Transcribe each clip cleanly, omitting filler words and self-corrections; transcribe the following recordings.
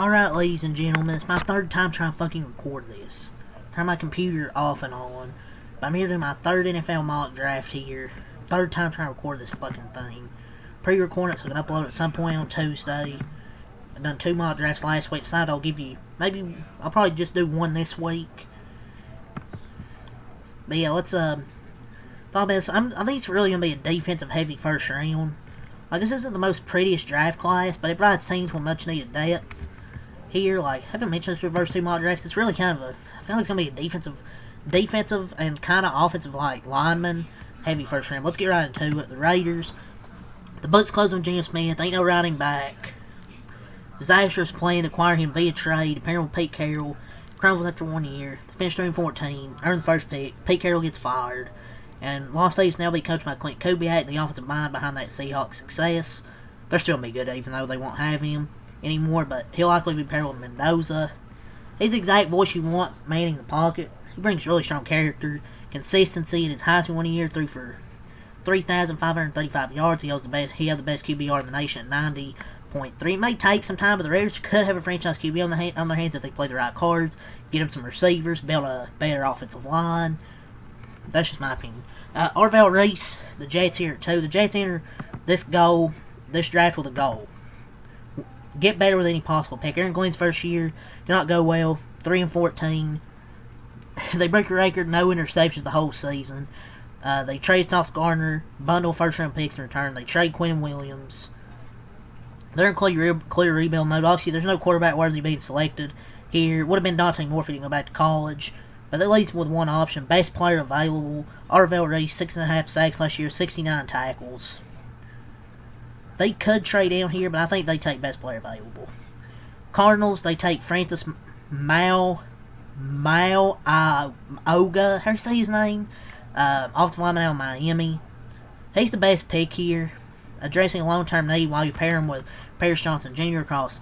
Alright, ladies and gentlemen, it's my third time trying to fucking record this. Turn my computer off and on. But I'm here doing my third NFL mock draft here. Third time trying to record this fucking thing. Pre-recorded so I can upload it at some point on Tuesday. I've done 2 mock drafts last week. Decided I'll give you, maybe, I'll probably just do 1 this week. But yeah, let's, talk about this. I think it's really going to be a defensive heavy first round. Like, this isn't the most prettiest draft class, but it provides teams with much needed depth. Here, like, I haven't mentioned this with first 2 mock drafts. It's really kind of a, I feel like it's going to be a defensive and kind of offensive, like, lineman heavy first round. Let's get right into it. The Raiders. The books closed on Geno Smith. Ain't no riding back. Disastrous plan to acquire him via trade. Apparently with Pete Carroll. Crumbles after 1 year. They finished 3-14. Earned the first pick. Pete Carroll gets fired. And Las Vegas now be coached by Clint Kubiak, the offensive mind behind that Seahawks success. They're still going to be good, even though they won't have him anymore, but he'll likely be paired with Mendoza. He's the exact voice you want manning the pocket. He brings really strong character, consistency, and his Heisman 1 year threw for 3,535 yards. He has the best QBR in the nation at 90.3. It may take some time, but the Raiders could have a franchise QB on their hands if they play the right cards, get them some receivers, build a better offensive line. That's just my opinion. Arvell Reese, the Jets here at 2. The Jets enter this draft with a goal. Get better with any possible pick. Aaron Glenn's first year did not go well. 3-14. They break a record, no interceptions the whole season. They trade Sauce Gardner, bundle first-round picks in return. They trade Quinn Williams. They're in clear rebuild mode. Obviously, there's no quarterback worthy being selected here. Would have been Dante Moore if he didn't go back to college. But they leave with one option. Best player available. Arvell Reese, 6.5 sacks last year, 69 tackles. They could trade down here, but I think they take best player available. Cardinals, they take Francis Mauigoa. How do you say his name? Offensive lineman out of Miami. He's the best pick here, addressing a long-term need while you pair him with Paris Johnson Jr. across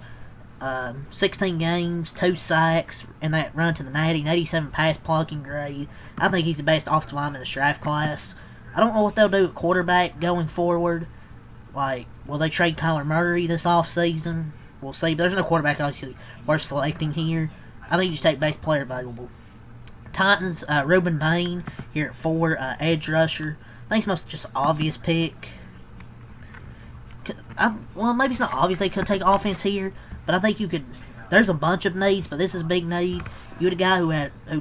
16 games, 2 sacks, and that run to the 90, 87 pass blocking grade. I think he's the best offensive lineman in this draft class. I don't know what they'll do at quarterback going forward. Like, will they trade Kyler Murray this offseason? We'll see. But there's no quarterback obviously worth selecting here. I think you just take best player available. Titans, Ruben Bain here at 4, edge rusher. I think it's most just obvious pick. Well, maybe it's not obvious they could take offense here, but I think you could. There's a bunch of needs, but this is a big need. You had a guy who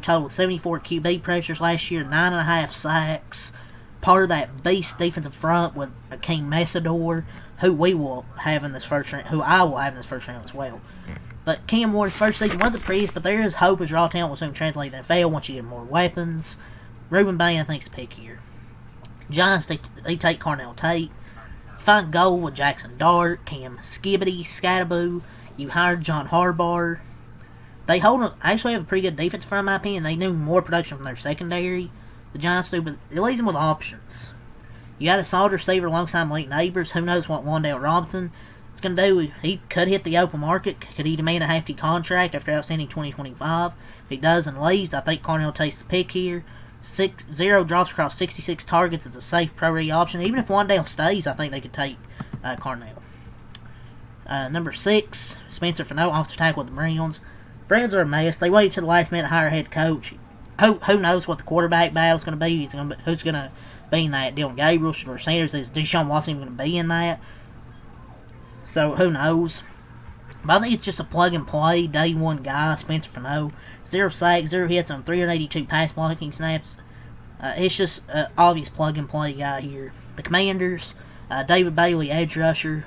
totaled 74 QB pressures last year, 9.5 sacks. Part of that beast defensive front with Akeem Mesidor, who we will have in this first round, who I will have in this first round as well. But Cam Ward's first season wasn't the prettiest, but there is hope as raw talent will soon translate to the NFL once you get more weapons. Ruben Bain, I think, is pick here. Giants, they take Carnell Tate. Find goal with Jackson Dart, Cam Skibbity, Scattaboo. You hired John Harbaugh. They actually have a pretty good defense front, in my opinion. They need more production from their secondary. The Giants do, but it leaves them with options. You got a solid receiver alongside Malik Neighbors. Who knows what Wan'Dale Robinson is going to do? He could hit the open market. Could he demand a hefty contract after outstanding 2025? If he does and leaves, I think Carnell takes the pick here. 0 drops across 66 targets is a safe pro-ready option. Even if Wan'Dale stays, I think they could take Carnell. Number 6, Spencer Fano, offensive tackle with the Browns. Browns are a mess. They waited to the last minute to hire a head coach. Who knows what the quarterback battle is going to be? Who's going to be in that? Dylan Gabriel, Shedeur Sanders, is Deshaun Watson even going to be in that? So who knows? But I think it's just a plug and play day one guy, Spencer Fano. 0 sacks, 0 hits on 382 pass blocking snaps. It's just an obvious plug and play guy here. The Commanders, David Bailey, edge rusher.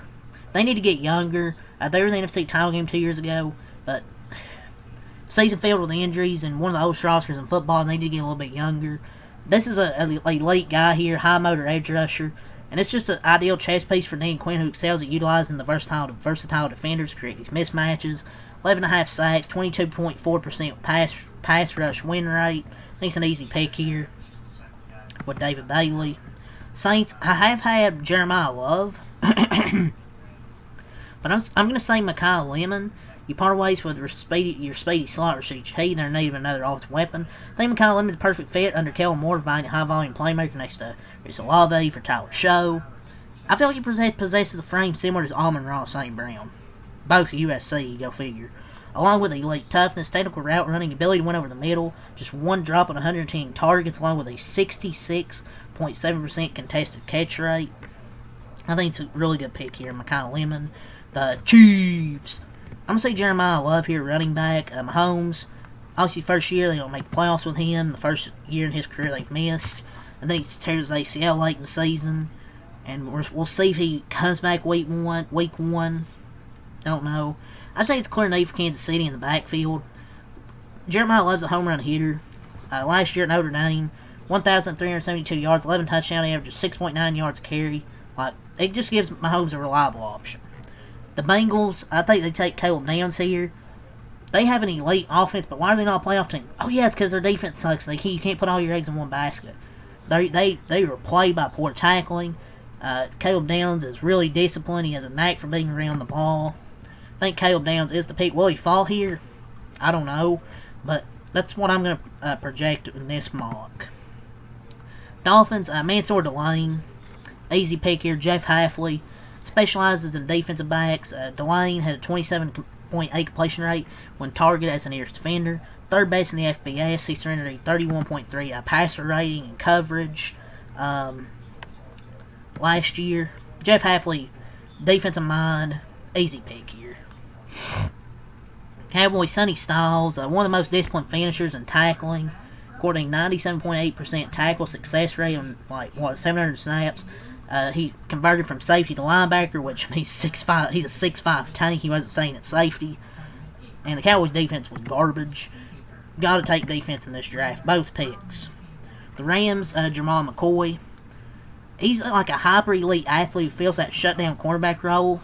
They need to get younger. They were in the NFC title game 2 years ago, but season filled with injuries and one of the oldest rosters in football. They need to get a little bit younger. This is a elite guy here, high motor edge rusher, and it's just an ideal chess piece for Dan Quinn, who excels at utilizing the versatile defenders to create these mismatches. 11.5 sacks, 22.4% pass rush win rate. I think it's an easy pick here with David Bailey. Saints, I have had Jeremiah Love, but I'm going to say Mekhi Lemon. You part ways with your speedy slot receiver. He either need another offensive weapon. I think Mekhi Lemon is a perfect fit under Kellen Moore, providing a high-volume playmaker next to Chris Olave for Tyler Show. I feel like he possesses a frame similar to Amon-Ra St. Brown. Both USC, go figure. along with elite toughness, technical route running, ability to win over the middle, just one drop on 110 targets, along with a 66.7% contested catch rate. I think it's a really good pick here, Mekhi Lemon. The Chiefs. I'm going to say Jeremiah Love here, running back. Mahomes, obviously first year, they're going to make the playoffs with him. The first year in his career they've missed. And then he tears his ACL late in the season. And we'll see if he comes back week one. Don't know. I'd say it's clear need for Kansas City in the backfield. Jeremiah Love's a home run hitter. Last year at Notre Dame, 1,372 yards, 11 touchdown averages, 6.9 yards a carry. It just gives Mahomes a reliable option. The Bengals, I think they take Caleb Downs here. They have an elite offense, but why are they not a playoff team? Oh yeah, it's because their defense sucks. You can't put all your eggs in one basket. They are plagued by poor tackling. Caleb Downs is really disciplined. He has a knack for being around the ball. I think Caleb Downs is the pick. Will he fall here? I don't know, but that's what I'm going to project in this mock. Dolphins, Mansour Delane. Easy pick here. Jeff Hafley specializes in defensive backs. Delane had a 27.8 completion rate when targeted as the nearest defender. Third best in the FBS. He surrendered a 31.3 passer rating and coverage last year. Jeff Hafley, defensive mind. Easy pick here. Cowboys, Sonny Styles, one of the most disciplined finishers in tackling. According to 97.8% tackle success rate on 700 snaps. He converted from safety to linebacker, which he's 6'5". He's a 6'5" tank. He wasn't saying at safety. And the Cowboys' defense was garbage. Got to take defense in this draft. Both picks. The Rams, Jamal McCoy. He's like a hyper-elite athlete who fills that shutdown cornerback role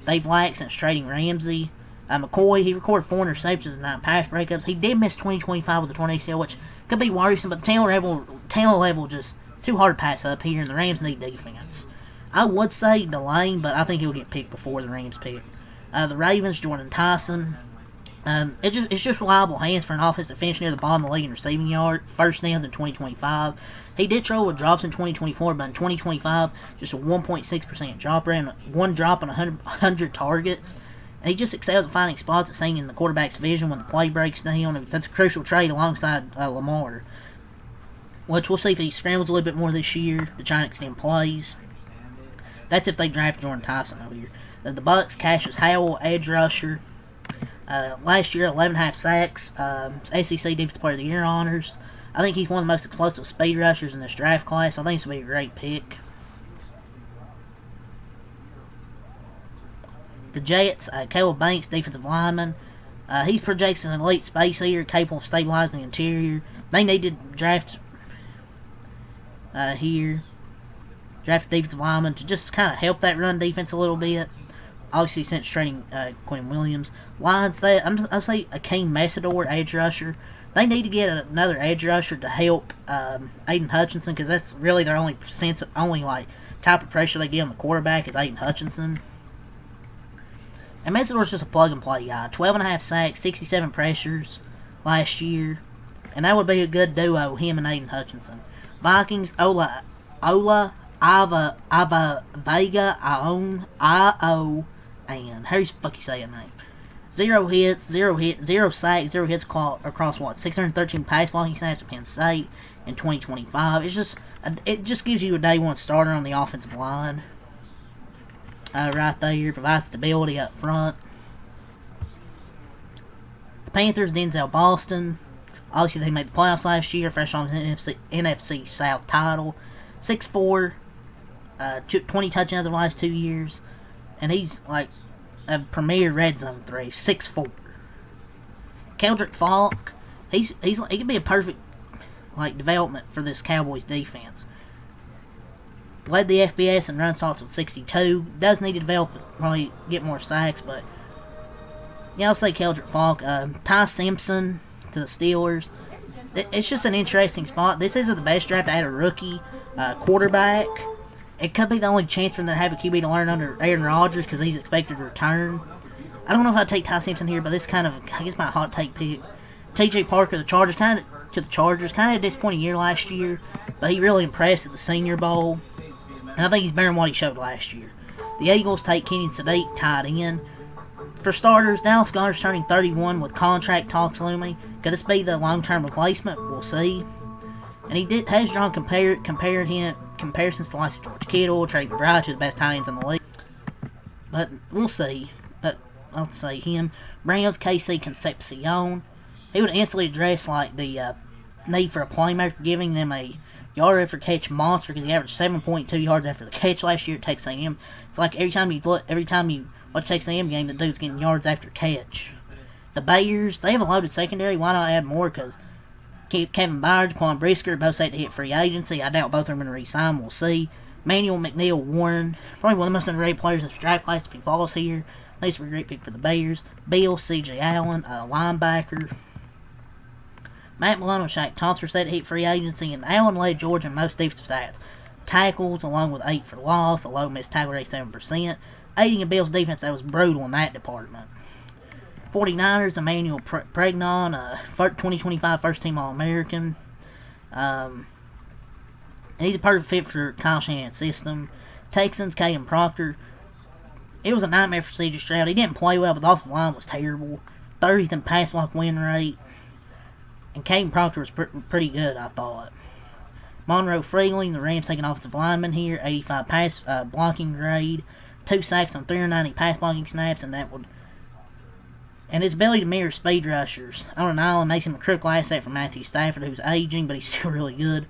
they've lacked since trading Ramsey. McCoy, he recorded 4 interceptions and 9 pass breakups. He did miss 2025 with a torn ACL, which could be worrisome, but the talent level just, it's too hard to pass up here, and the Rams need defense. I would say Delane, but I think he'll get picked before the Rams pick. The Ravens, Jordan Tyson. It's just reliable hands for an offense that finished near the bottom of the league in receiving yard. First downs in 2025. He did trouble with drops in 2024, but in 2025, just a 1.6% drop rate, one drop on 100 targets. And he just excels at finding spots at staying in the quarterback's vision when the play breaks down. That's a crucial trait alongside Lamar, which we'll see if he scrambles a little bit more this year to try and extend plays. That's if they draft Jordan Tyson over here. The Bucks, Cassius Howell, edge rusher. Last year, 11.5 sacks. SEC Defensive Player of the Year honors. I think he's one of the most explosive speed rushers in this draft class. I think this will be a great pick. The Jets, Caleb Banks, defensive lineman. He's projected as an elite space eater, capable of stabilizing the interior. They need to draft here. Draft a defensive lineman to just kind of help that run defense a little bit. Obviously, since trading Quinn Williams. Lions, I'll say Akeem Messidor, edge rusher. They need to get another edge rusher to help Aiden Hutchinson, because that's really their only type of pressure they give on the quarterback is Aiden Hutchinson. And Messidor's just a plug-and-play guy. 12.5 sacks, 67 pressures last year. And that would be a good duo, him and Aiden Hutchinson. Vikings, Ola Ava Vega, Ion, I-O-N. How do you fuck you say that name? 0 hits, 0 sacks, 0 hits across 613 pass blocking snaps at Penn State in 2025. It just gives you a day one starter on the offensive line. Right there, provides stability up front. The Panthers, Denzel Boston. Obviously, they made the playoffs last year, fresh on his NFC South title. 6'4", 20 touchdowns in the last 2 years, and he's like a premier red zone threat. 6'4". Keldrick Falk, he could be a perfect development for this Cowboys defense. Led the FBS in run stops with 62. Does need to develop, probably get more sacks, but yeah, I'll say Keldrick Falk. Ty Simpson to the Steelers. It's just an interesting spot. This isn't the best draft to add a rookie quarterback. It could be the only chance for them to have a QB to learn under Aaron Rodgers because he's expected to return. I don't know if I'd take Ty Simpson here, but this kind of, I guess, my hot take pick. TJ Parker, the Chargers, kind of a disappointing year last year, but he really impressed at the Senior Bowl. And I think he's better than what he showed last year. The Eagles take Kenyon Sadiq, tight end. For starters, Dallas Goedert's turning 31 with contract talks looming. Could this be the long-term replacement? We'll see. And he has drawn comparisons to like George Kittle, Trey McBride, to the best tight ends in the league. But we'll see. But I'll say him. Browns, KC Concepcion. He would instantly address like the need for a playmaker, giving them a yard after catch monster because he averaged 7.2 yards after the catch last year at Texas A&M. It's like every time you watch Texas A&M game, the dude's getting yards after catch. The Bears, they have a loaded secondary. Why not add more? Because Kevin Byard, Quan Brisker, both set to hit free agency. I doubt both of them are going to re-sign. We'll see. Manuel McNeil Warren, probably one of the most underrated players in this draft class if he falls here. These were a great pick for the Bears. Bill, C.J. Allen, a linebacker. Matt Malone and Shaq Thompson set to hit free agency, and Allen led Georgia in most defensive stats. Tackles, along with 8 for loss, a low missed tackle rate 7%. Aiding a Bills defense that was brutal in that department. 49ers, Emmanuel Pregnon, 2025 first-team All-American. And he's a perfect fit for Kyle Shanahan's system. Texans, Caden Proctor. It was a nightmare for C.J. Stroud. He didn't play well, but the offensive line was terrible. 30th in pass block win rate. And Caden Proctor was pretty good, I thought. Monroe Freeling, the Rams taking offensive lineman here. 85 pass blocking grade. 2 sacks on 390 pass blocking snaps, and his ability to mirror speed rushers on an island makes him a critical asset for Matthew Stafford, who's aging, but he's still really good.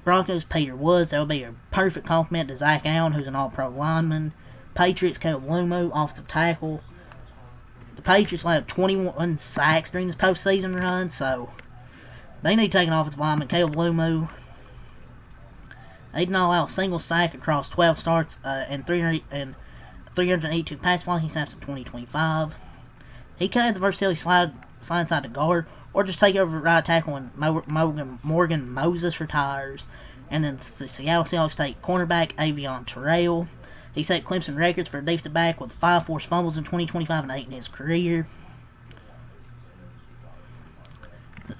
Broncos, Peter Woods, that will be a perfect complement to Zach Allen, who's an all-pro lineman. Patriots, Caleb Lumo, offensive tackle. The Patriots allowed 21 sacks during this postseason run, so they need to take an offensive lineman. Caleb Lumo. They did not allow a single sack across 12 starts and 382 pass blocking snaps in 2025. He could have the versatility slide inside to guard, or just take over right tackle when Morgan Moses retires. And then the Seattle Seahawks take cornerback Avion Terrell. He set Clemson records for a defensive back with 5 forced fumbles in 2025 and 8 in his career.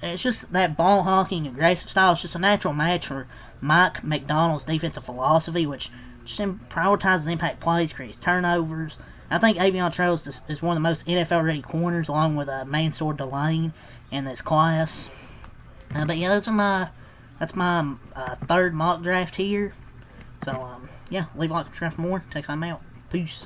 It's just that ball hawking, aggressive style. It's just a natural match for Mike McDonald's defensive philosophy, which just prioritizes impact plays, creates turnovers. I think Avion Terrell is one of the most NFL-ready corners, along with Mansour Delane in this class. But yeah, that's my third mock draft here. So yeah, leave a like, subscribe for more. Take time out. Peace.